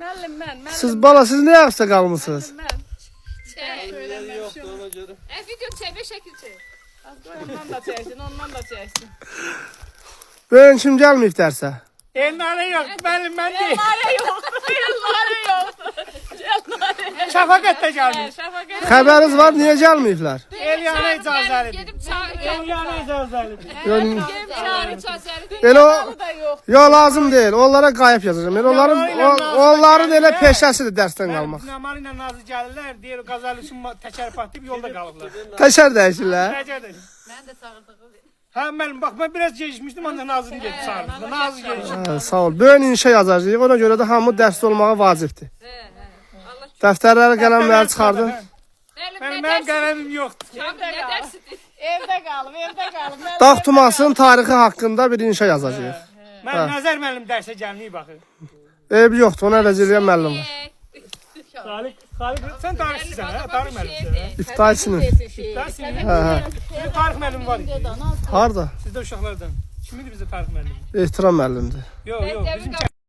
Müəllim mən. Siz bala siz ne yapsa kalmışsınız? Söyləməm. Yoktu ona göre. Video çevir şekil çevir. Ondan da çəksin, ondan da çəksin. Bugün kim gelmeyip derse? Elnare yok. Ben değil. Elnare yoxdur, elnare yoxdur. Şafaqat da gelmiş. Şəfaqət. Haberiniz var niye gelmeyipler? Elyana icazəlidir. Gedib çağır. Elyana icazəlidir. Yani, Çağır icazəli. el o da yox. yo lazım değil. Onlara kayıp yazacağım. Yani onların elə peşəsidir dersden kalmak. Namal ilə Nazlı gəlirlər, deyir qazal üçün təkər patlayıb yolda qalıblar. Teşer değişirler. Təcədir. Mən də çağırdım. Ha müəllim bax ben biraz gecikmişdim onda Nazım geldi çağırdı. Nazlı geldi. Ha, sağ ol. Bugün inşa yazacağıq. Ona göre de hamı derste olmağa vacibdir. Defterleri kalemleri çıkardım. Mənim qələmim yoxdur. Ne dersin? Evdə qalıb, evdə qalıb. Dağ tumasının tarihi hakkında bir inşa yazacağıq. Mən Nəzər müəllim dərsə gəlməyib baxır. Ev yoxdur. Ona rəziliyə müəllim var. Xaliq, sən tarixçisən hə? Tarix müəllimisən. İftihasının. Dərsin. Hə, hə. Sizin tarix müəllimi var idi. Harda? Sizdə uşaqlardan. Kim idi bizdə tarix müəllimi? Ehtiram müəllimdir. Yox, yox, bizim